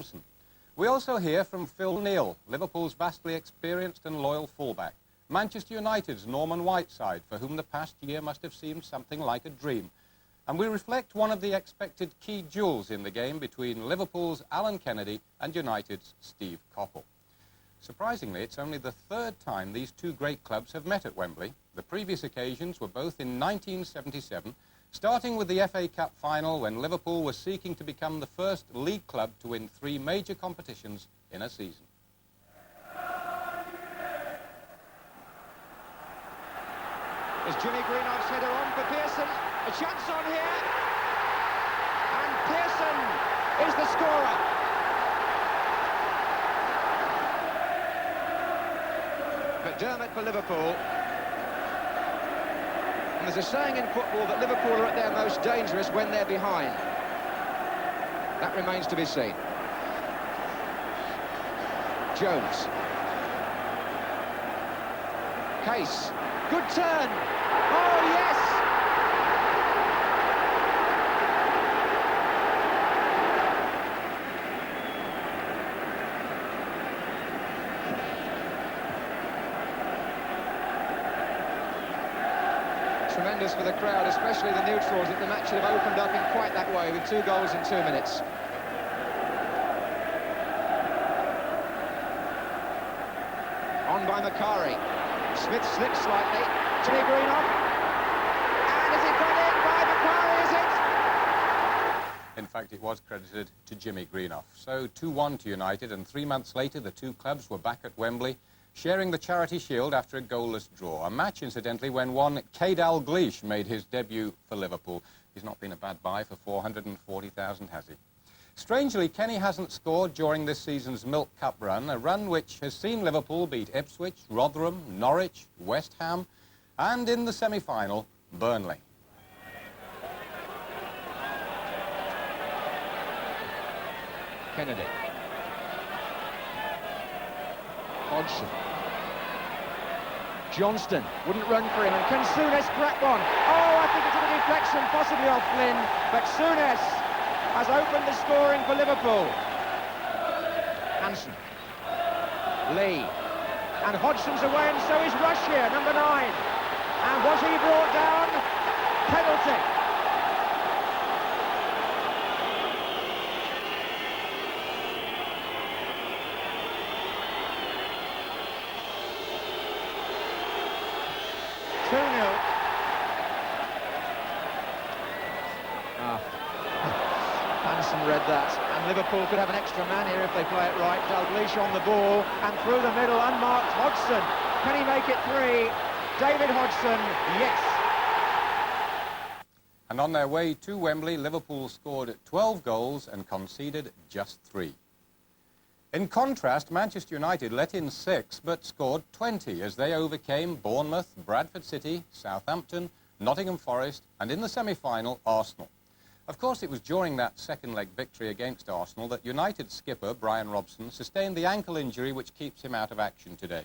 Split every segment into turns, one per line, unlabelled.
Thompson. We also hear from Phil Neal, Liverpool's vastly experienced and loyal fullback, Manchester United's Norman Whiteside, for whom the past year must have seemed something like a dream. And we reflect one of the expected key duels in the game between Liverpool's Alan Kennedy and United's Steve Coppell. Surprisingly, it's only the third time these two great clubs have met at Wembley. The previous occasions were both in 1977, starting with the FA Cup final when Liverpool was seeking to become the first league club to win 3 major competitions in a season.
Is Jimmy Greenoff's header on for Pearson? A chance on here. And Pearson is the scorer. McDermott for Liverpool. And there's a saying in football that Liverpool are at their most dangerous when they're behind. That remains to be seen. Jones. Case. Good turn. Oh, yes! Tremendous for the crowd, especially the neutrals, that the match should have opened up in quite that way with 2 goals in 2 minutes. On by Macari. Smith slips slightly. Jimmy Greenoff. And is it gone in by Macari, is it?
In fact, it was credited to Jimmy Greenoff. So 2-1 to United, and 3 months later the two clubs were back at Wembley, sharing the Charity Shield after a goalless draw. A match, incidentally, when one K. Dalglish made his debut for Liverpool. He's not been a bad buy for 440,000, has he? Strangely, Kenny hasn't scored during this season's Milk Cup run, a run which has seen Liverpool beat Ipswich, Rotherham, Norwich, West Ham, and in the semi-final, Burnley.
Kennedy. Hodgson. Johnston wouldn't run for him, and can Souness crack one? Oh, I think it's a deflection, possibly off Flynn, but Souness has opened the scoring for Liverpool. Hansen. Lee. And Hodgson's away, and so is Rush here, number 9. And was he brought down? Penalty. Read that, and Liverpool could have an extra man here if they play it right. Dalglish on the ball, and through the middle, unmarked Hodgson. Can he make it 3? David Hodgson, yes.
And on their way to Wembley, Liverpool scored 12 goals and conceded just 3. In contrast, Manchester United let in 6, but scored 20 as they overcame Bournemouth, Bradford City, Southampton, Nottingham Forest, and in the semi-final, Arsenal. Of course, it was during that second-leg victory against Arsenal that United skipper Brian Robson sustained the ankle injury which keeps him out of action today.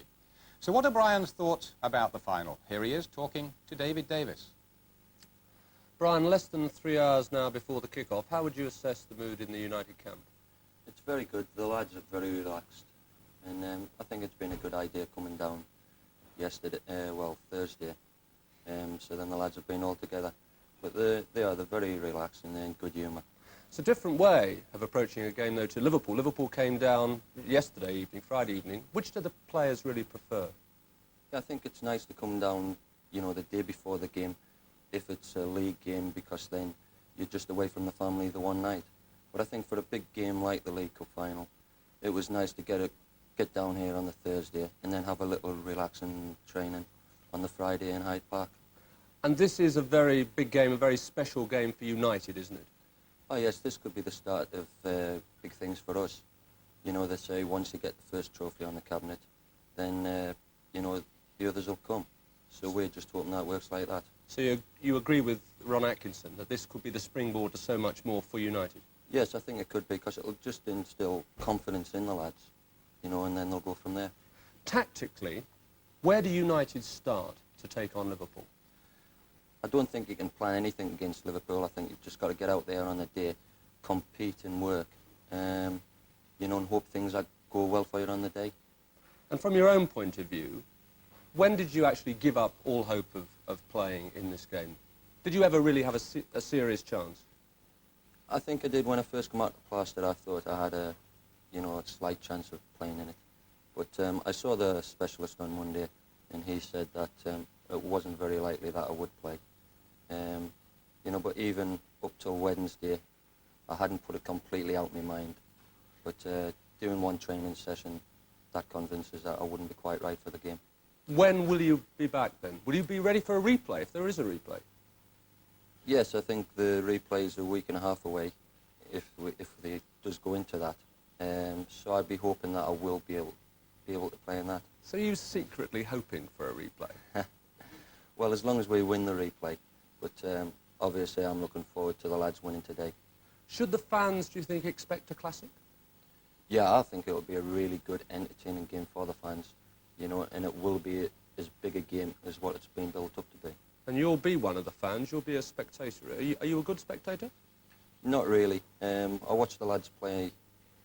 So what are Brian's thoughts about the final? Here he is talking to David Davis.
Brian, less than 3 hours now before the kick-off, how would you assess the mood in the United camp?
It's very good. The lads are very relaxed, and I think it's been a good idea coming down yesterday, Thursday. So then the lads have been all together. But they're very relaxed and they're in good humour.
It's a different way of approaching a game, though, to Liverpool. Liverpool came down yesterday evening, Friday evening. Which do the players really prefer?
Yeah, I think it's nice to come down, you know, the day before the game, if it's a league game, because then you're just away from the family the one night. But I think for a big game like the League Cup final, it was nice to get down here on the Thursday and then have a little relaxing training on the Friday in Hyde Park.
And this is a very big game, a very special game for United, isn't it?
Oh yes, this could be the start of big things for us. You know, they say once you get the first trophy on the cabinet, then, you know, the others will come. So we're just hoping that works like that.
So you agree with Ron Atkinson that this could be the springboard to so much more for United?
Yes, I think it could be, because it'll just instill confidence in the lads, you know, and then they'll go from there.
Tactically, where do United start to take on Liverpool?
I don't think you can plan anything against Liverpool. I think you've just got to get out there on the day, compete and work. you know, and hope things go well for you on the day.
And from your own point of view, when did you actually give up all hope of playing in this game? Did you ever really have a serious chance?
I think I did when I first came out to Plaster. I thought I had a slight chance of playing in it. But I saw the specialist on Monday, and he said that it wasn't very likely that I would play. You know, but even up till Wednesday, I hadn't put it completely out of my mind. But doing one training session, that convinces that I wouldn't be quite right for the game.
When will you be back then? Will you be ready for a replay, if there is a replay?
Yes, I think the replay is a week and a half away, if it does go into that. So I'd be hoping that I will be able to play in that.
So you're secretly hoping for a replay?
Well, as long as we win the replay. But obviously I'm looking forward to the lads winning today.
Should the fans, do you think, expect a classic?
Yeah, I think it'll be a really good, entertaining game for the fans, you know, and it will be as big a game as what it's been built up to be.
And you'll be one of the fans, you'll be a spectator. Are you a good spectator?
Not really. I watched the lads play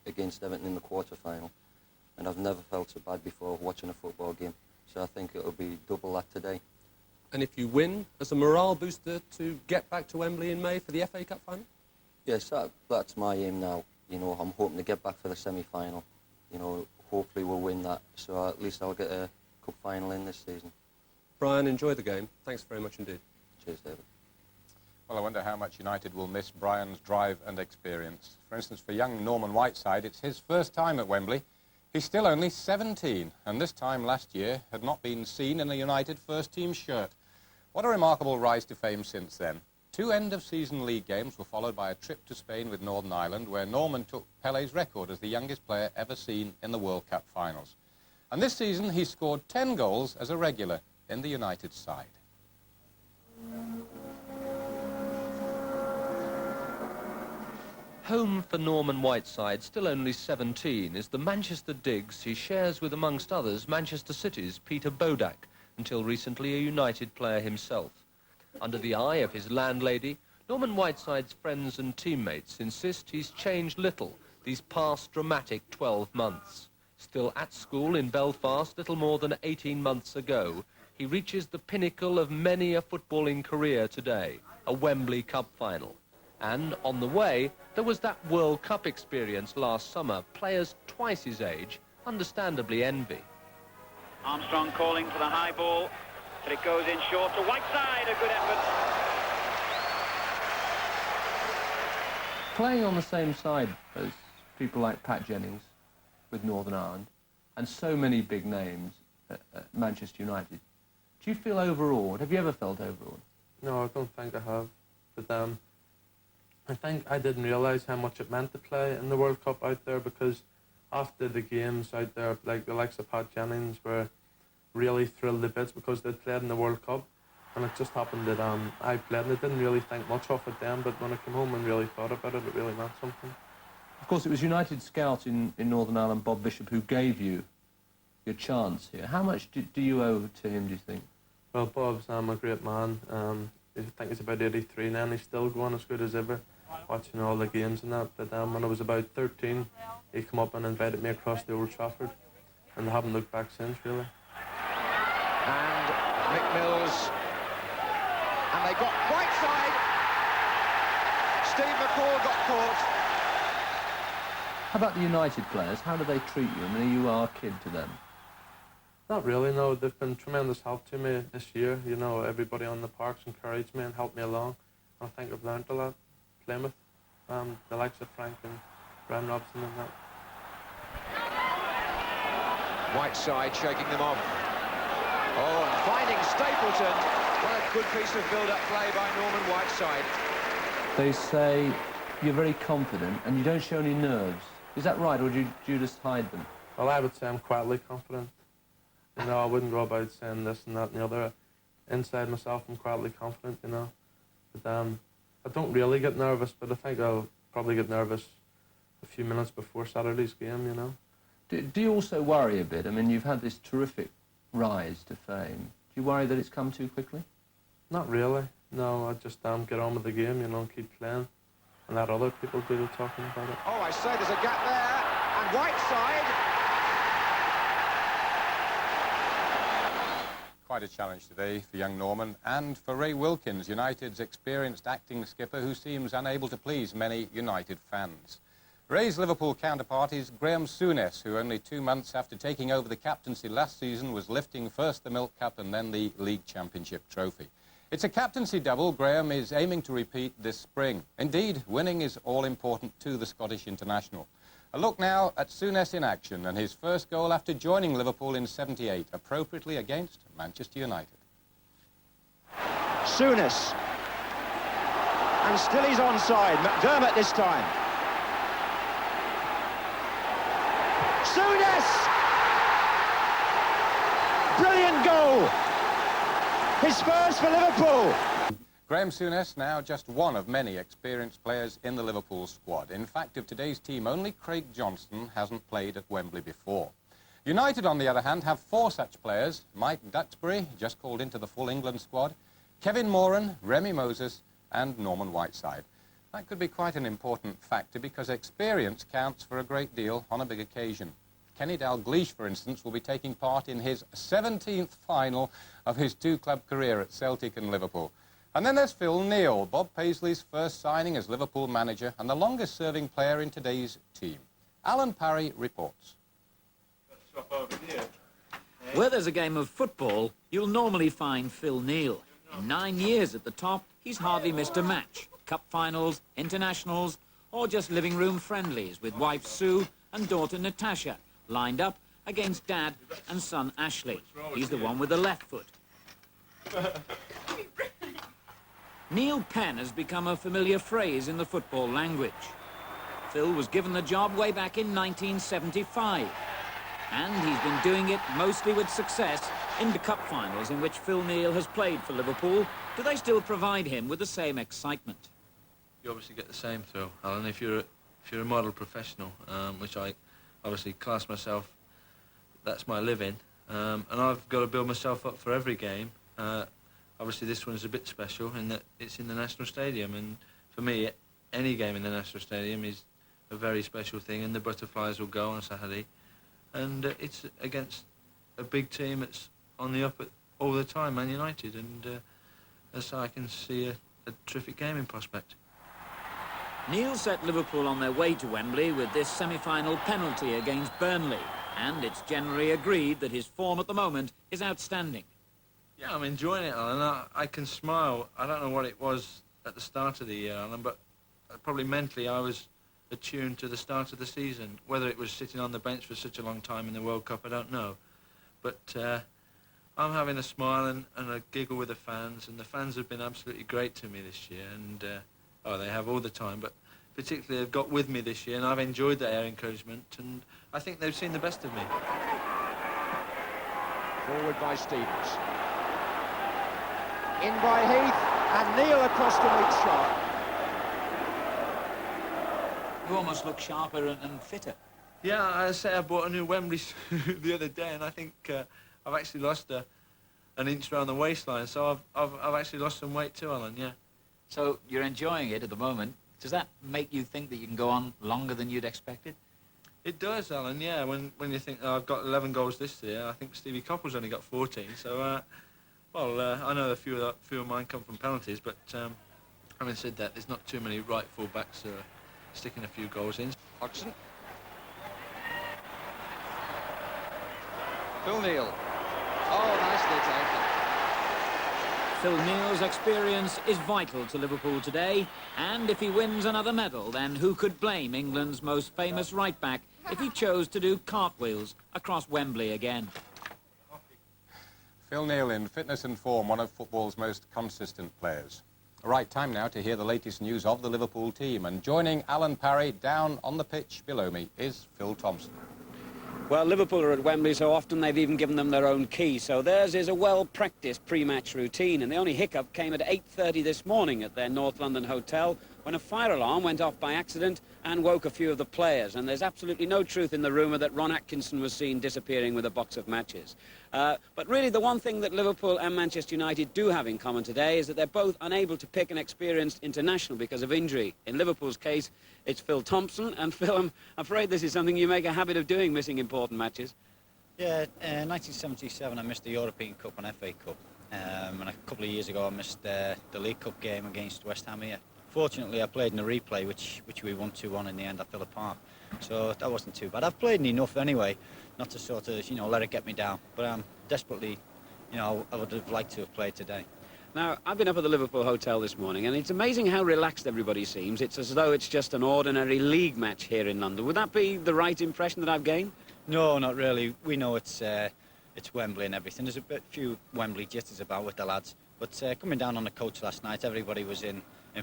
against Everton in the quarter-final, and I've never felt so bad before watching a football game. So I think it'll be double that today.
And if you win, as a morale booster to get back to Wembley in May for the FA Cup final?
Yes, that's my aim now. You know, I'm hoping to get back for the semi-final. You know, hopefully we'll win that, so at least I'll get a cup final in this season.
Brian, enjoy the game. Thanks very much indeed.
Cheers, David.
Well, I wonder how much United will miss Brian's drive and experience. For instance, for young Norman Whiteside, it's his first time at Wembley. He's still only 17, and this time last year had not been seen in a United first-team shirt. What a remarkable rise to fame since then. 2 end-of-season league games were followed by a trip to Spain with Northern Ireland, where Norman took Pele's record as the youngest player ever seen in the World Cup finals. And this season, he scored 10 goals as a regular in the United side.
Home for Norman Whiteside, still only 17, is the Manchester digs he shares with, amongst others, Manchester City's Peter Bodak, until recently a United player himself. Under the eye of his landlady, Norman Whiteside's friends and teammates insist he's changed little these past dramatic 12 months. Still at school in Belfast little more than 18 months ago, he reaches the pinnacle of many a footballing career today, a Wembley Cup final. And on the way, there was that World Cup experience last summer players twice his age understandably envy.
Armstrong calling for the high ball, but it goes in short to Whiteside, a good effort.
Playing on the same side as people like Pat Jennings with Northern Ireland and so many big names at Manchester United, do you feel overawed? Have you ever felt overawed?
No, I don't think I have. But I think I didn't realise how much it meant to play in the World Cup out there, because after the games out there, like the likes of Pat Jennings were really thrilled a bit because they'd played in the World Cup. And it just happened that I played, and I didn't really think much of it then, but when I came home and really thought about it, it really meant something.
Of course, it was United scout in Northern Ireland, Bob Bishop, who gave you your chance here. How much do you owe to him, do you think?
Well, Bob's a great man. I think he's about 83 now, and he's still going as good as ever, watching all the games and that. But when I was about 13, he came up and invited me across the Old Trafford, and I haven't looked back since, really.
And Mick Mills, and they got Whiteside. Steve McCall got caught.
How about the United players? How do they treat you? I mean, you are a kid to them.
Not really, no. They've been tremendous help to me this year. You know, everybody on the parks encouraged me and helped me along. And I think I've learned a lot. Plymouth, the likes of Frank and Brian Robson and that.
Whiteside shaking them off. Oh, and finding Stapleton. What a good piece of build-up play by Norman Whiteside.
They say you're very confident and you don't show any nerves. Is that right, or do you just hide them?
Well, I would say I'm quietly confident. You know, I wouldn't go about saying this and that and the other. Inside myself, I'm quietly confident, you know. But I don't really get nervous, but I think I'll probably get nervous a few minutes before Saturday's game, you know.
Do you also worry a bit? I mean, you've had this terrific rise to fame. Do you worry that it's come too quickly?
Not really. No, I just get on with the game, you know, and keep playing. And let other people do the talking about it.
Oh, I say there's a gap there. And Whiteside.
Quite a challenge today for young Norman and for Ray Wilkins, United's experienced acting skipper who seems unable to please many United fans. Ray's Liverpool counterpart is Graham Souness, who only 2 months after taking over the captaincy last season was lifting first the Milk Cup and then the League Championship trophy. It's a captaincy double Graham is aiming to repeat this spring. Indeed, winning is all important to the Scottish international. A look now at Souness in action and his first goal after joining Liverpool in '78, appropriately against Manchester United.
Souness. And still he's onside. McDermott this time. Souness! Brilliant goal! His first for Liverpool.
Graham Souness now just one of many experienced players in the Liverpool squad. In fact, of today's team, only Craig Johnston hasn't played at Wembley before. United, on the other hand, have 4 such players. Mike Duxbury, just called into the full England squad, Kevin Moran, Remy Moses and Norman Whiteside. That could be quite an important factor because experience counts for a great deal on a big occasion. Kenny Dalglish, for instance, will be taking part in his 17th final of his 2-club career at Celtic and Liverpool. And then there's Phil Neal, Bob Paisley's first signing as Liverpool manager and the longest-serving player in today's team. Alan Parry reports.
Where there's a game of football, you'll normally find Phil Neal. In 9 years at the top, he's hardly missed a match. Cup finals, internationals, or just living room friendlies with wife Sue and daughter Natasha, lined up against dad and son Ashley. He's the one with the left foot. Neil Penn has become a familiar phrase in the football language. Phil was given the job way back in 1975. And he's been doing it mostly with success in the cup finals in which Phil Neal has played for Liverpool. Do they still provide him with the same excitement?
You obviously get the same thrill, Alan, if you're a model professional, which I obviously class myself, that's my living, and I've got to build myself up for every game. Obviously this one's a bit special in that it's in the National Stadium, and for me, any game in the National Stadium is a very special thing, and the Butterflies will go on Saturday, and it's against a big team that's on the up all the time, Man United, and so I can see a terrific game in prospect.
Neil set Liverpool on their way to Wembley with this semi-final penalty against Burnley, and it's generally agreed that his form at the moment is outstanding.
Yeah, I'm enjoying it, Alan. I can smile. I don't know what it was at the start of the year, Alan, but probably mentally I was attuned to the start of the season. Whether it was sitting on the bench for such a long time in the World Cup, I don't know. But I'm having a smile and a giggle with the fans, and the fans have been absolutely great to me this year, and they have all the time, but particularly they've got with me this year, and I've enjoyed their encouragement, and I think they've seen the best of me.
Forward by Stevens. In by Heath, and Neal across to meet Sharp.
You almost look sharper and fitter.
Yeah, I say I bought a new Wembley suit the other day, and I think I've actually lost an inch around the waistline, so I've actually lost some weight too, Alan, yeah.
So you're enjoying it at the moment. Does that make you think that you can go on longer than you'd expected?
It does, Alan, yeah. When you think, I've got 11 goals this year, I think Stevie Coppell's only got 14, so, I know a few of mine come from penalties, but having said that, there's not too many right full-backs sticking a few goals in.
Hodgson. Phil Neal. Oh, nicely taken.
Phil Neal's experience is vital to Liverpool today, and if he wins another medal, then who could blame England's most famous right-back if he chose to do cartwheels across Wembley again?
Phil Neal in fitness and form, one of football's most consistent players. Right, time now to hear the latest news of the Liverpool team, and joining Alan Parry down on the pitch below me is Phil Thompson.
Well, Liverpool are at Wembley so often they've even given them their own key, so theirs is a well-practiced pre-match routine, and the only hiccup came at 8:30 this morning at their North London hotel when a fire alarm went off by accident and woke a few of the players. And there's absolutely no truth in the rumour that Ron Atkinson was seen disappearing with a box of matches. But really the one thing that Liverpool and Manchester United do have in common today is that they're both unable to pick an experienced international because of injury. In Liverpool's case, it's Phil Thompson. And Phil, I'm afraid this is something you make a habit of doing, missing important matches.
Yeah, 1977 I missed the European Cup and FA Cup. And a couple of years ago I missed the League Cup game against West Ham here. Fortunately I played in the replay which we won 2-1 in the end at Villa Park. So that wasn't too bad. I've played enough anyway, not to sort of, let it get me down. But I'm desperately, I would have liked to have played today.
Now, I've been up at the Liverpool Hotel this morning, and it's amazing how relaxed everybody seems. It's as though it's just an ordinary league match here in London. Would that be the right impression that I've gained?
No, not really. We know it's Wembley and everything. There's a few Wembley jitters about with the lads. But coming down on the coach last night, everybody was in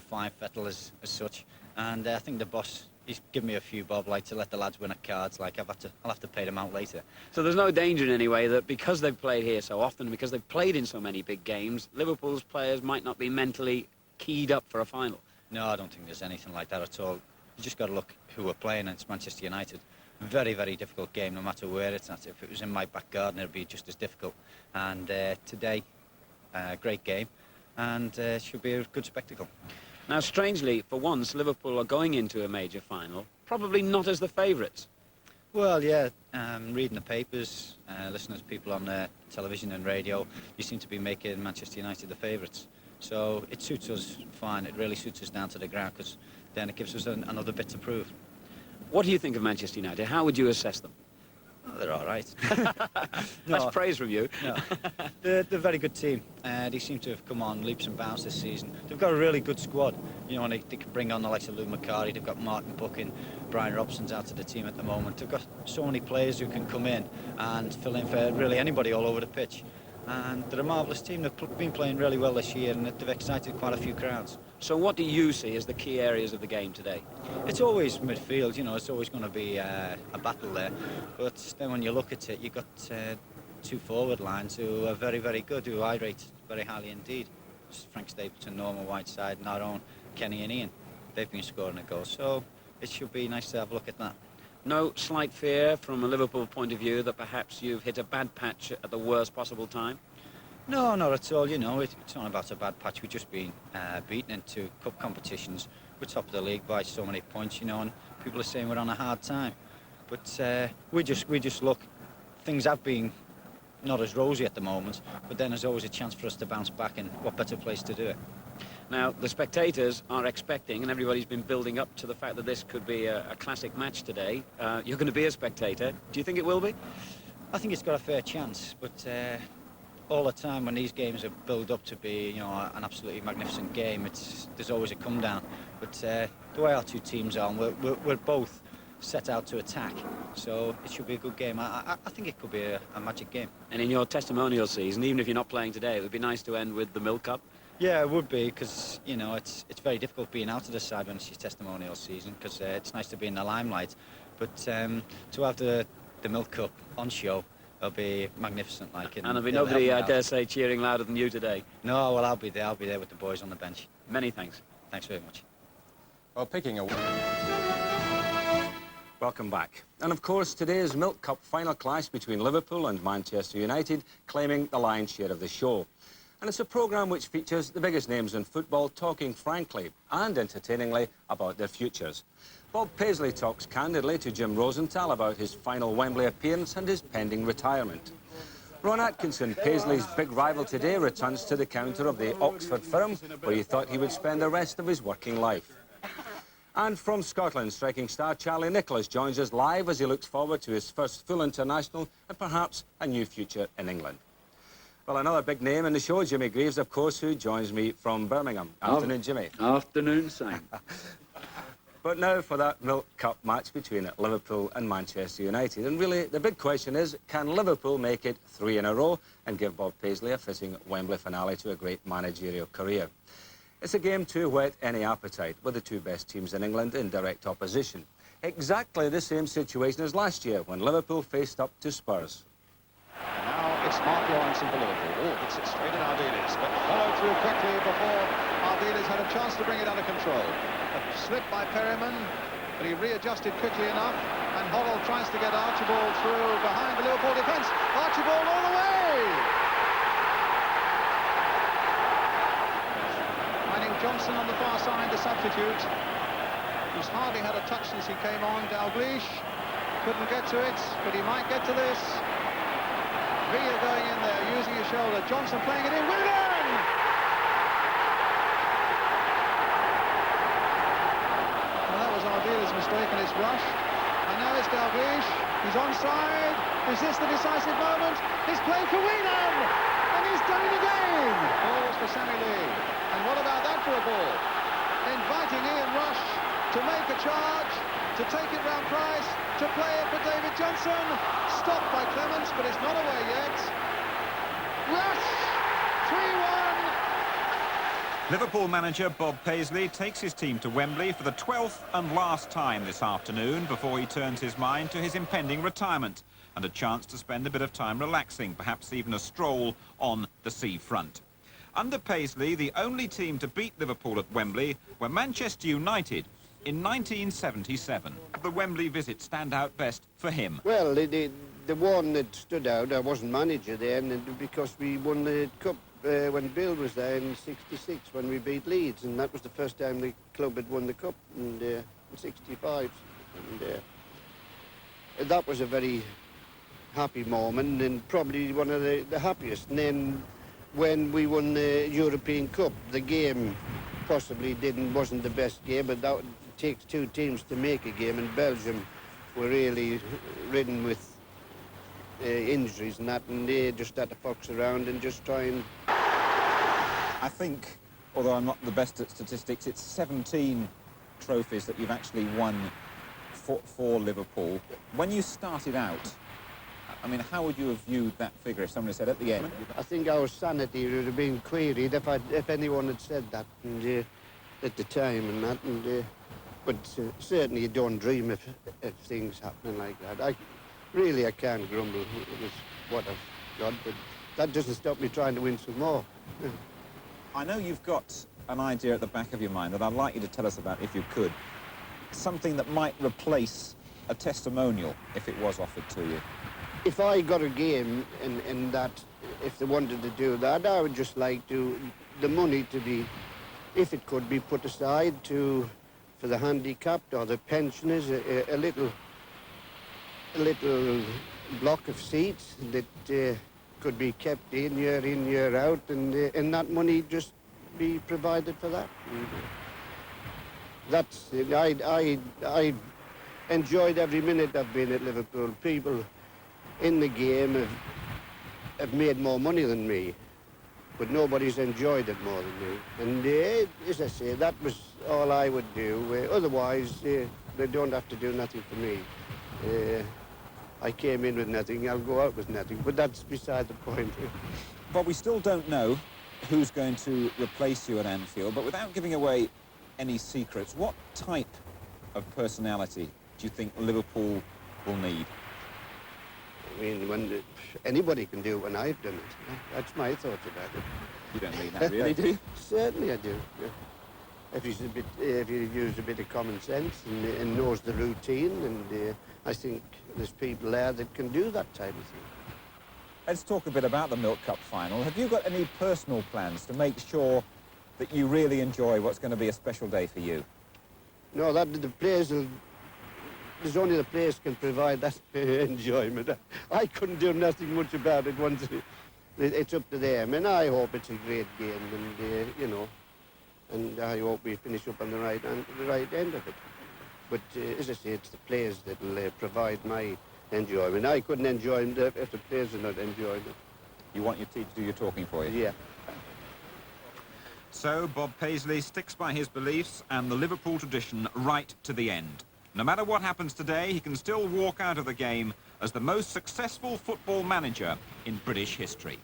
fine fettle as such. And I think the boss, he's given me a few bob, like to let the lads win at cards. Like I'll have to pay them out later.
So there's no danger in any way that because they've played here so often, because they've played in so many big games, Liverpool's players might not be mentally keyed up for a final?
No, I don't think there's anything like that at all. You just got to look who we're playing, and it's Manchester United. Very, very difficult game, no matter where it's at. If it was in my back garden, it'd be just as difficult. And today, great game, and should be a good spectacle.
Now, strangely, for once, Liverpool are going into a major final, probably not as the favourites.
Well, yeah, reading the papers, listening to people on television and radio, you seem to be making Manchester United the favourites. So it suits us fine. It really suits us down to the ground, because then it gives us another bit to prove.
What do you think of Manchester United? How would you assess them?
Oh, they're all right.
That's praise from you.
No, they're a very good team. They seem to have come on leaps and bounds this season. They've got a really good squad. And they can bring on the likes of Lou Macari. They've got Martin Buchan, Brian Robson's out of the team at the moment. They've got so many players who can come in and fill in for really anybody all over the pitch. And they're a marvellous team. They've been playing really well this year, and they've excited quite a few crowds.
So what do you see as the key areas of the game today?
It's always midfield, it's always going to be a battle there. But then when you look at it, you've got two forward lines who are very, very good, who I rate very highly indeed. Frank Stapleton, Norman Whiteside, and our own Kenny and Ian. They've been scoring a goal, so it should be nice to have a look at that.
No slight fear from a Liverpool point of view that perhaps you've hit a bad patch at the worst possible time?
No, not at all. It's not about a bad patch. We've just been beaten in 2 cup competitions. We're top of the league by so many points, and people are saying we're on a hard time. But we just look. Things have been not as rosy at the moment, but then there's always a chance for us to bounce back, and what better place to do it?
Now, the spectators are expecting, and everybody's been building up to the fact that this could be a classic match today. You're going to be a spectator. Do you think it will be?
I think it's got a fair chance, but all the time when these games are built up to be, an absolutely magnificent game, there's always a come down. But the way our 2 teams are, we're both set out to attack, so it should be a good game. I think it could be a magic game.
And in your testimonial season, even if you're not playing today, it would be nice to end with the Milk Cup.
Yeah, it would be, because it's very difficult being out of the side when it's your testimonial season, because it's nice to be in the limelight. But to have the Milk Cup on show, it'll be magnificent. And
there'll be nobody, I dare say, cheering louder than you today.
No, well, I'll be there with the boys on the bench.
Many thanks.
Thanks very much.
Well, picking a...
Welcome back. And of course, today's Milk Cup final clash between Liverpool and Manchester United claiming the lion's share of the show. And it's a programme which features the biggest names in football talking frankly and entertainingly about their futures. Bob Paisley talks candidly to Jim Rosenthal about his final Wembley appearance and his pending retirement. Ron Atkinson, Paisley's big rival today, returns to the counter of the Oxford firm where he thought he would spend the rest of his working life. And from Scotland, striking star Charlie Nicholas joins us live as he looks forward to his first full international and perhaps a new future in England. Well, another big name in the show, Jimmy Greaves, of course, who joins me from Birmingham. Afternoon, Jimmy.
Afternoon, Sam.
But now for that Milk Cup match between Liverpool and Manchester United. And really, the big question is, can Liverpool make it 3 in a row and give Bob Paisley a fitting Wembley finale to a great managerial career? It's a game to whet any appetite, with the 2 best teams in England in direct opposition. Exactly the same situation as last year, when Liverpool faced up to Spurs.
And now it's Mark Lawrence in for Liverpool. Oh, hits it straight at Ardiles, but followed through quickly before Ardiles had a chance to bring it under control. A slip by Perryman, but he readjusted quickly enough, and Hoddle tries to get Archibald through behind the Liverpool defence. Archibald all the way! Finding Johnson on the far side, the substitute, who's hardly had a touch since he came on. Dalglish couldn't get to it, but he might get to this. Villa going in there, using his shoulder. Johnson playing it in. Willian! Well, that was Ardiles' mistake and it's rush. And now it's Dalglish. He's onside. Is this the decisive moment? He's played for Weenham! And he's done it again! Balls for Sammy Lee. And what about that for a ball? Inviting Ian Rush to make a charge, to take it round Price, to play it for David Johnson. Stopped by Clements, but it's not away yet. Rush! 3-1.
Liverpool manager Bob Paisley takes his team to Wembley for the 12th and last time this afternoon before he turns his mind to his impending retirement and a chance to spend a bit of time relaxing, perhaps even a stroll on the seafront. Under Paisley, the only team to beat Liverpool at Wembley were Manchester United in 1977. The Wembley visit stand out best for him.
Well, the one that stood out, I wasn't manager then, and because we won the cup when Bill was there in '66 when we beat Leeds, and that was the first time the club had won the cup in '65. And that was a very happy moment and probably one of the happiest. And then when we won the European Cup, the game possibly wasn't the best game, but that takes two teams to make a game, and Belgium were really ridden with injuries and that, and they just had to fox around and just try and...
I think, although I'm not the best at statistics, it's 17 trophies that you've actually won for Liverpool. When you started out, I mean, how would you have viewed that figure if someone had said at the end?
I think our sanity would have been queried if anyone had said that and, at the time and that. And, but certainly you don't dream of things happening like that. I can't grumble with what I've got, but that doesn't stop me trying to win some more.
I know you've got an idea at the back of your mind that I'd like you to tell us about, if you could. Something that might replace a testimonial if it was offered to you.
If I got a game and that, if they wanted to do that, I would just like the money to be, if it could be put aside for the handicapped or the pensioners, a little block of seats that could be kept in, year out, and that money just be provided for that. That's it. I enjoyed every minute I've been at Liverpool. People in the game have made more money than me, but nobody's enjoyed it more than me. And as I say, that was all I would do. Otherwise, they don't have to do nothing for me. I came in with nothing, I'll go out with nothing, but that's beside the point.
But we still don't know who's going to replace you at Anfield, but without giving away any secrets, what type of personality do you think Liverpool will need?
I mean, anybody can do it when I've done it. That's my thoughts about it.
You don't mean that, really, do you?
Certainly I do. Yeah. If you use a bit of common sense and knows the routine, and I think there's people there that can do that type of thing.
Let's talk a bit about the Milk Cup final. Have you got any personal plans to make sure that you really enjoy what's going to be a special day for you?
No, that the players will... There's only the players can provide that enjoyment. I couldn't do nothing much about it once it's up to them. And I hope it's a great game, and you know, and I hope we finish up on the right end of it. But as I say, it's the players that will provide my enjoyment. I couldn't enjoy it if the players are not enjoying it.
You want your team to do your talking for you?
Yeah.
So Bob Paisley sticks by his beliefs and the Liverpool tradition right to the end. No matter what happens today, he can still walk out of the game as the most successful football manager in British history.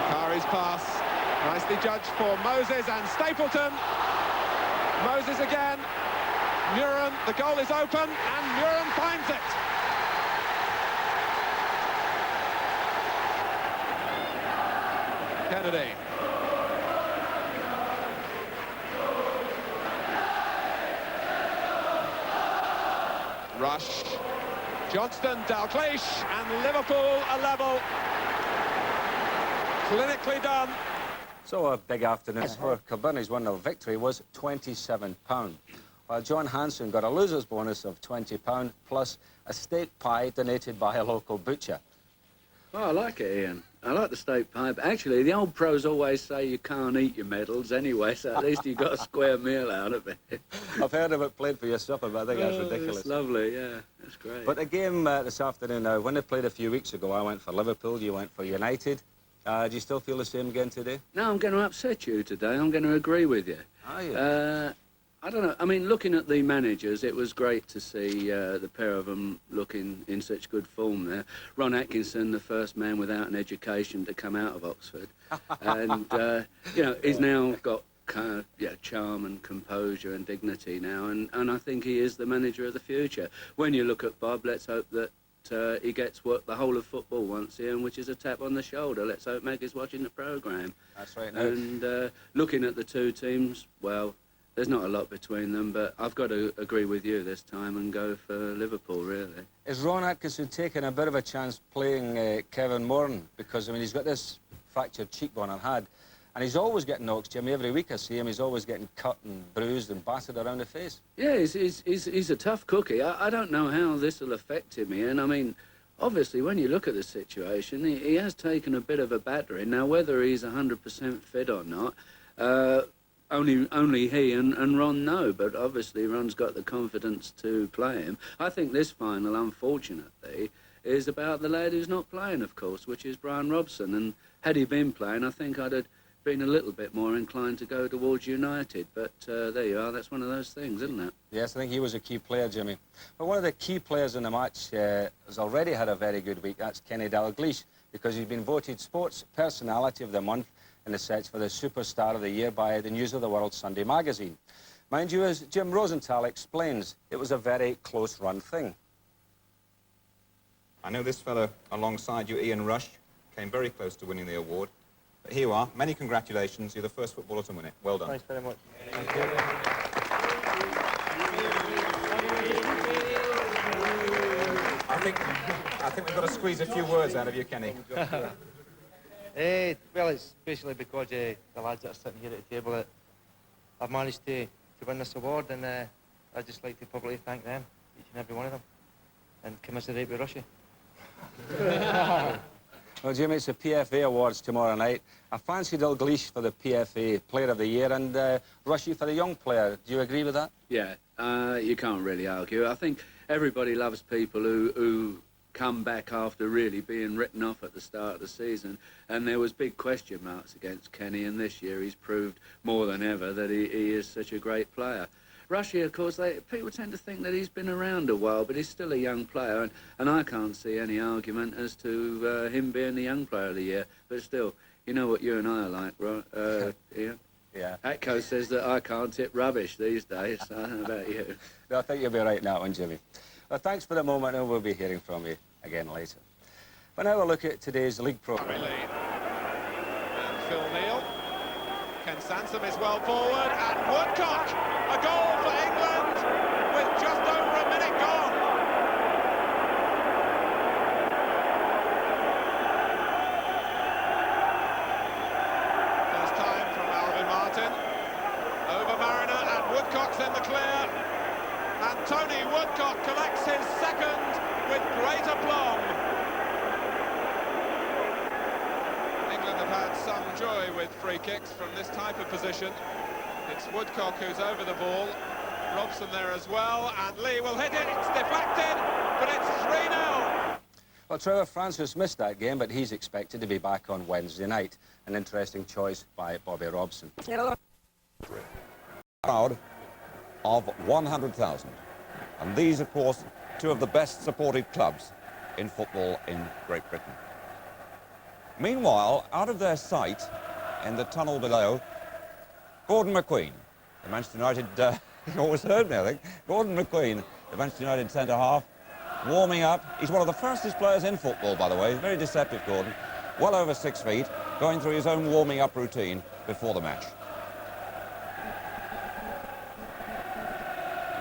Bakari's pass, nicely judged for Moses and Stapleton. Moses again. Muren, the goal is open, and Muren finds it. Kennedy. Rush. Johnston, Dalglish, and Liverpool a level. Clinically done.
So a big afternoon for Kilbirnie's 1-0 victory was £27, while John Hanson got a loser's bonus of £20 plus a steak pie donated by a local butcher.
Well, I like it, Ian. I like the steak pie, but actually the old pros always say you can't eat your medals anyway, so at least you got a square meal out of it.
I've heard of it played for your supper, but I think that's ridiculous.
It's lovely, yeah, that's great.
But the game this afternoon now, when they played a few weeks ago, I went for Liverpool, you went for United. Do you still feel the same again today?
No, I'm going to upset you today. I'm going to agree with you.
Are you?
I don't know. I mean, looking at the managers, it was great to see the pair of them looking in such good form there. Ron Atkinson, the first man without an education to come out of Oxford. And, you know, he's now got kind of, charm and composure and dignity now. And I think he is the manager of the future. When you look at Bob, let's hope that he gets what the whole of football wants here, which is a tap on the shoulder. Let's hope Meg is watching the programme.
That's right now.
And looking at the two teams, well, there's not a lot between them, but I've got to agree with you this time and go for Liverpool, really.
Is Ron Atkinson taking a bit of a chance playing Kevin Moran? Because, I mean, he's got this fractured cheekbone and he's always getting knocks, Jimmy. Every week I see him, he's always getting cut and bruised and battered around the face.
Yeah, he's a tough cookie. I don't know how this will affect him, Ian. I mean, obviously, when you look at the situation, he has taken a bit of a battering. Now, whether he's 100% fit or not, only he and Ron know, but obviously Ron's got the confidence to play him. I think this final, unfortunately, is about the lad who's not playing, of course, which is Brian Robson. And had he been playing, I think I'd have been a little bit more inclined to go towards United. But there you are, that's one of those things, isn't it?
Yes, I think he was a key player, Jimmy. But one of the key players in the match has already had a very good week. That's Kenny Dalglish, because he's been voted Sports Personality of the Month in the search for the Superstar of the Year by the News of the World Sunday magazine. Mind you, as Jim Rosenthal explains, it was a very close-run thing.
I know this fellow alongside you, Ian Rush, came very close to winning the award. But here you are. Many congratulations. You're the first footballer to win it. Well done.
Thanks very much. Thank you.
I think we've got to squeeze a few words out of you, Kenny.
Well, it's basically because the lads that are sitting here at the table that I've managed to win this award, and I'd just like to publicly thank them, each and every one of them, and commiserate with Russia.
Well, Jimmy, it's the PFA Awards tomorrow night. I fancy Dalglish for the PFA Player of the Year and Rushy for the Young Player. Do you agree with that?
Yeah, you can't really argue. I think everybody loves people who come back after really being written off at the start of the season, and there was big question marks against Kenny, and this year he's proved more than ever that he is such a great player. Rushy, of course, people tend to think that he's been around a while, but he's still a young player, and I can't see any argument as to him being the Young Player of the Year. But still, you know what you and I are like, right? Ian?
Yeah.
Atco says that I can't tip rubbish these days. I don't know about you.
No, I think you'll be right in that one, Jimmy. Well, thanks for the moment, and we'll be hearing from you again later. But now we'll look at today's league programme.
And Phil Neal. Ken Sansom is well forward, and Woodcock, a goal for England with just over a minute gone. First time from Alvin Martin. Over Mariner, and Woodcock's in the clear. And Tony Woodcock collects his second with great aplomb. England have had some joy with free kicks from this type of position. It's Woodcock who's over the ball. Robson there as well, and Lee will hit it. It's deflected, but it's 3-0.
Well, Trevor Francis missed that game, but he's expected to be back on Wednesday night. An interesting choice by Bobby Robson.
Crowd of 100,000. And these, of course, two of the best supported clubs in football in Great Britain. Meanwhile, out of their sight, in the tunnel below, Gordon McQueen, the Manchester United, you always heard me, I think. Gordon McQueen, the Manchester United centre-half, warming up. He's one of the fastest players in football, by the way. He's very deceptive, Gordon. Well over 6 feet. going through his own warming-up routine before the match.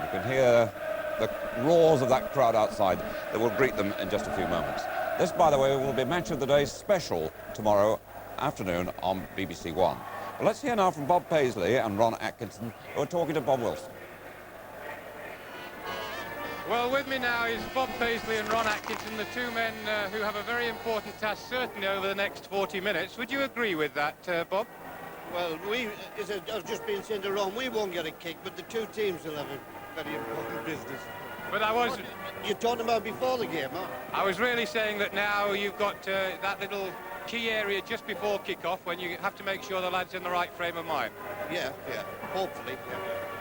You can hear the roars of that crowd outside that will greet them in just a few moments. This, by the way, will be Match of the Day special tomorrow afternoon on BBC One. Well, let's hear now from Bob Paisley and Ron Atkinson, who are talking to Bob Wilson.
Well, with me now is Bob Paisley and Ron Atkinson, the two men who have a very important task, certainly over the next 40 minutes. Would you agree with that, Bob?
Well, I've just been saying to Ron, we won't get a kick, but the two teams will have a very important business.
But I was...
You're talking about before the game, huh?
I was really saying that now you've got that little key area just before kick-off when you have to make sure the lad's in the right frame of mind.
Yeah, hopefully, yeah.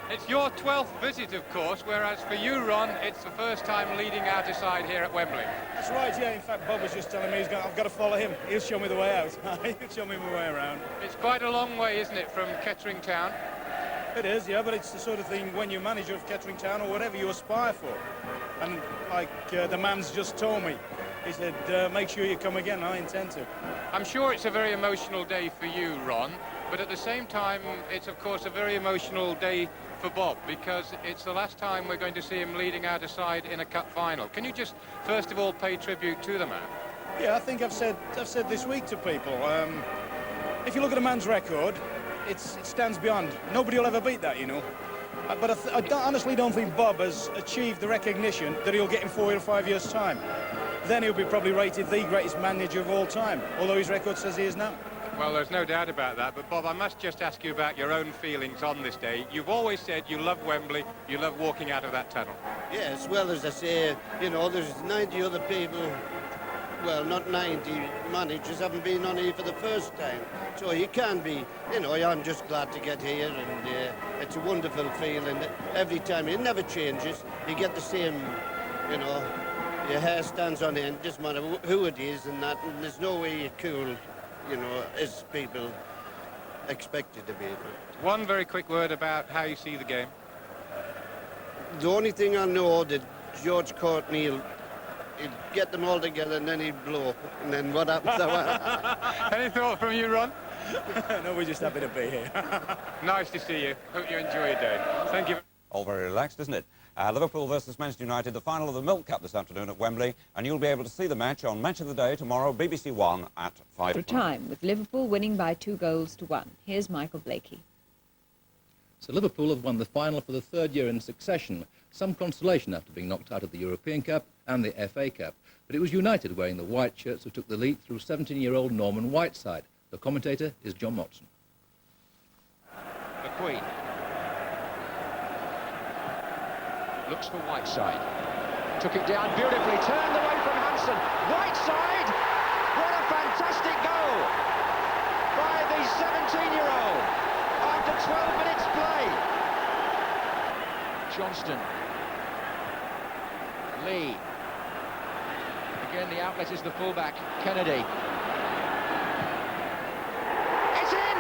It's your 12th visit, of course, whereas for you, Ron, it's the first time leading out a side here at Wembley.
That's right, yeah. In fact, Bob was just telling me I've got to follow him. He'll show me the way out. He'll show me my way around.
It's quite a long way, isn't it, from Kettering Town?
It is, yeah, but it's the sort of thing when you're manager of Kettering Town or whatever you aspire for. And like the man's just told me, he said, make sure you come again. I intend to.
I'm sure it's a very emotional day for you, Ron, but at the same time, it's, of course, a very emotional day for Bob, because it's the last time we're going to see him leading out a side in a cup final. Can you just, first of all, pay tribute to the man?
Yeah, I think I've said this week to people, if you look at a man's record, it stands beyond. Nobody will ever beat that, you know. But I honestly don't think Bob has achieved the recognition that he'll get in 4 or 5 years' time. Then he'll be probably rated the greatest manager of all time, although his record says he is now.
Well, there's no doubt about that, but Bob, I must just ask you about your own feelings on this day. You've always said you love Wembley, you love walking out of that tunnel.
Yes, well, as I say, you know, there's 90 other people, well, not 90 managers haven't been on here for the first time. So you can be, you know, I'm just glad to get here, and it's a wonderful feeling. Every time, it never changes. You get the same, you know, your hair stands on end, doesn't matter who it is and that, and there's no way you're cool, you know, as people expect it to be.
One very quick word about how you see the game.
The only thing I know that George Courtney he'd get them all together and then he'd blow. And then what happens?
Any thought from you, Ron?
No, we're just happy to be here.
Nice to see you. Hope you enjoy your day. Thank you.
All very relaxed, isn't it? Liverpool versus Manchester United, the final of the Milk Cup this afternoon at Wembley, and you'll be able to see the match on Match of the Day tomorrow, BBC One at 5 o'clock.
Time, with Liverpool winning by 2-1. Here's Michael Blakey.
So Liverpool have won the final for the third year in succession. Some consolation after being knocked out of the European Cup and the FA Cup. But it was United wearing the white shirts who took the lead through 17-year-old Norman Whiteside. The commentator is John Motson.
McQueen looks for Whiteside. Took it down beautifully, turned away from Hansen. Whiteside! What a fantastic goal by the 17-year-old after 12 minutes play. Johnston. Lee. Again, the outlet is the fullback, Kennedy. It's in!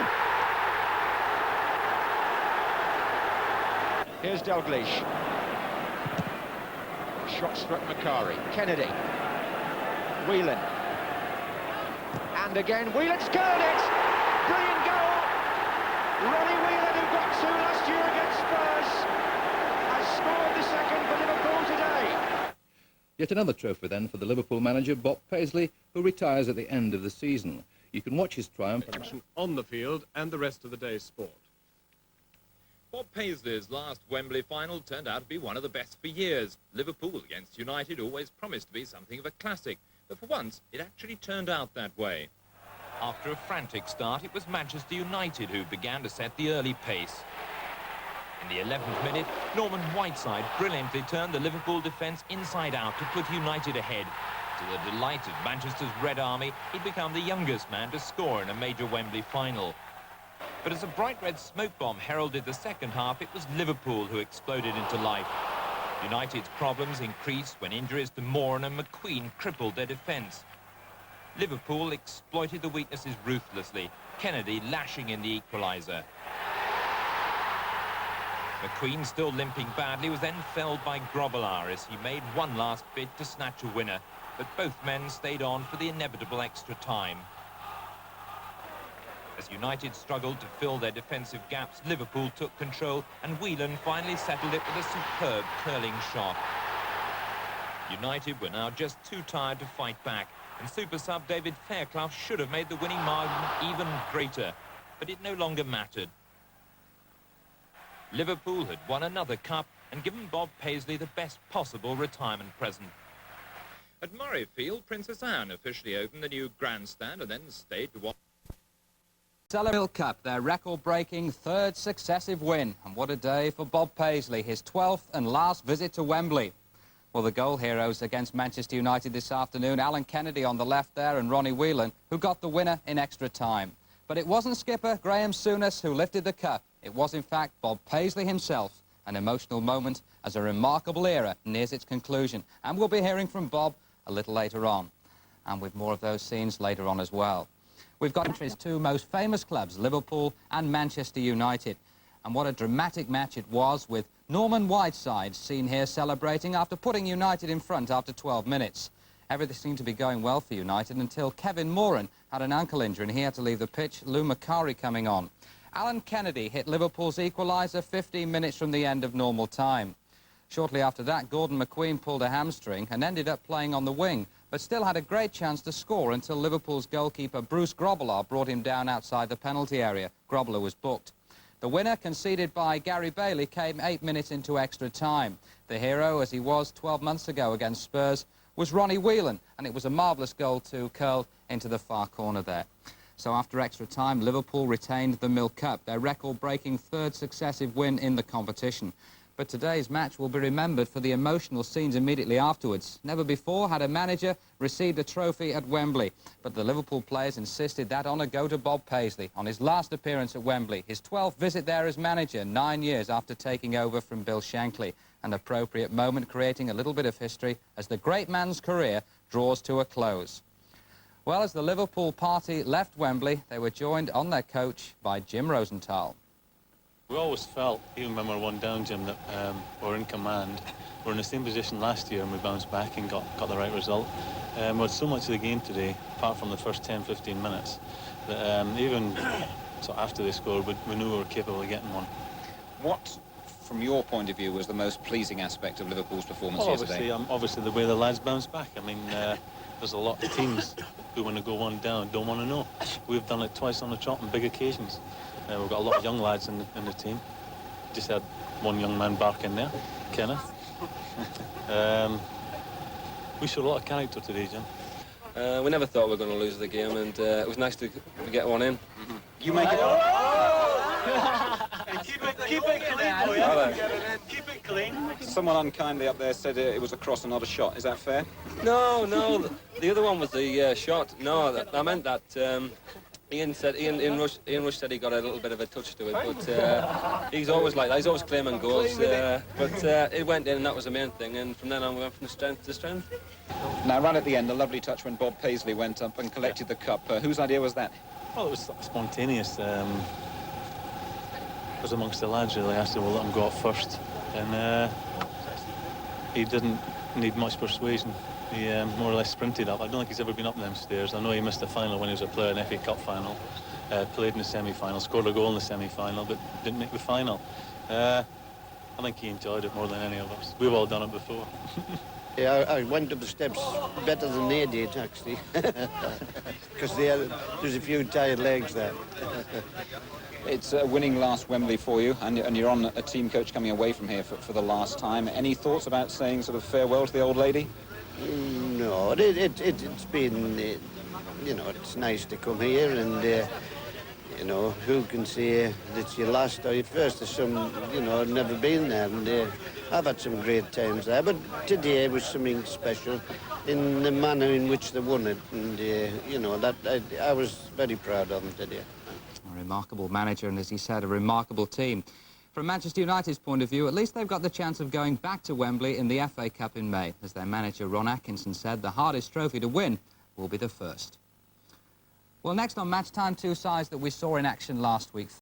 Here's Dalglish. Shot struck Macari. Kennedy. Whelan. And again, Whelan's scored it! Brilliant goal! Ronnie Whelan, who got 2 last year against Spurs, has scored the second for Liverpool today.
Yet another trophy then for the Liverpool manager, Bob Paisley, who retires at the end of the season. You can watch his triumph
on the field and the rest of the day's sport.
Bob Paisley's last Wembley final turned out to be one of the best for years. Liverpool against United always promised to be something of a classic, but for once it actually turned out that way.
After a frantic start, it was Manchester United who began to set the early pace. In the 11th minute, Norman Whiteside brilliantly turned the Liverpool defence inside out to put United ahead. To the delight of Manchester's Red Army, he'd become the youngest man to score in a major Wembley final. But as a bright red smoke bomb heralded the second half, it was Liverpool who exploded into life. United's problems increased when injuries to Moran and McQueen crippled their defence. Liverpool exploited the weaknesses ruthlessly, Kennedy lashing in the equaliser. McQueen, still limping badly, was then felled by Grobbelaar as he made one last bid to snatch a winner, but both men stayed on for the inevitable extra time.
As United struggled to fill their defensive gaps, Liverpool took control and Whelan finally settled it with a superb curling shot. United were now just too tired to fight back, and super sub David Fairclough should have made the winning margin even greater, but it no longer mattered. Liverpool had won another cup and given Bob Paisley the best possible retirement present. At Murrayfield, Princess Anne officially opened the new grandstand and then stayed to watch.
Milk Cup, their record-breaking third successive win. And what a day for Bob Paisley, his 12th and last visit to Wembley. Well, the goal heroes against Manchester United this afternoon, Alan Kennedy on the left there and Ronnie Whelan, who got the winner in extra time. But it wasn't skipper Graham Souness who lifted the cup. It was, in fact, Bob Paisley himself. An emotional moment as a remarkable era nears its conclusion. And we'll be hearing from Bob a little later on. And with more of those scenes later on as well. We've got his two most famous clubs, Liverpool and Manchester United. And what a dramatic match it was, with Norman Whiteside seen here celebrating after putting United in front after 12 minutes. Everything seemed to be going well for United until Kevin Moran had an ankle injury and he had to leave the pitch. Lou Macari coming on. Alan Kennedy hit Liverpool's equaliser 15 minutes from the end of normal time. Shortly after that, Gordon McQueen pulled a hamstring and ended up playing on the wing, but still had a great chance to score until Liverpool's goalkeeper Bruce Grobbelaar brought him down outside the penalty area. Grobbelaar was booked. The winner, conceded by Gary Bailey, came 8 minutes into extra time. The hero, as he was 12 months ago against Spurs, was Ronnie Whelan, and it was a marvellous goal to curl into the far corner there. So after extra time, Liverpool retained the Milk Cup, their record-breaking third successive win in the competition. But today's match will be remembered for the emotional scenes immediately afterwards. Never before had a manager received a trophy at Wembley, but the Liverpool players insisted that honour go to Bob Paisley on his last appearance at Wembley, his 12th visit there as manager, 9 years after taking over from Bill Shankly. An appropriate moment creating a little bit of history as the great man's career draws to a close. Well, as the Liverpool party left Wembley, they were joined on their coach by Jim Rosenthal.
We always felt, even when we were one down, Jim, that we're in command. We're in the same position last year and we bounced back and got the right result. We had so much of the game today, apart from the first 10-15 minutes, that even so after they scored, we knew we were capable of getting one.
What, from your point of view, was the most pleasing aspect of Liverpool's performance
Well,
here today?
Obviously the way the lads bounced back. I mean, there's a lot of teams who, when they go one down, don't want to know. We've done it twice on the trot on big occasions. We've got a lot of young lads in the team. Just had one young man bark in there, Kenneth. We showed a lot of character today, Jim.
We never thought we were going to lose the game, and it was nice to get one in.
You make it...
Keep it clean, boy. Keep it clean.
Someone unkindly up there said it was a cross and not a shot. Is that fair?
No, the other one was the shot. No, I meant that. Ian Rush said he got a little bit of a touch to it, but he's always like that. He's always claiming goals, but it went in, and that was the main thing. And from then on, we went from strength to strength.
Now, right at the end, a lovely touch when Bob Paisley went up and collected the cup. Whose idea was that?
Well, it was spontaneous. It was amongst the lads, really. I said, well, let him go up first. And he didn't need much persuasion. He more or less sprinted up. I don't think he's ever been up them stairs. I know he missed the final when he was a player in the FA Cup final. Played in the semi-final, scored a goal in the semi-final, but didn't make the final. I think he enjoyed it more than any of us. We've all done it before.
Yeah, I went up the steps better than they did, actually. Because there's a few tired legs there.
It's a winning last Wembley for you, and you're on a team coach coming away from here for the last time. Any thoughts about saying sort of farewell to the old lady?
No, it's been, you know, it's nice to come here and, you know, who can say that it's your last or your first? There's some, you know, never been there, and I've had some great times there, but today was something special in the manner in which they won it, and, you know, that I was very proud of them today.
A remarkable manager and, as he said, a remarkable team. From Manchester United's point of view, at least they've got the chance of going back to Wembley in the FA Cup in May. As their manager, Ron Atkinson, said, the hardest trophy to win will be the first. Well, next on Match Time, two sides that we saw in action last week.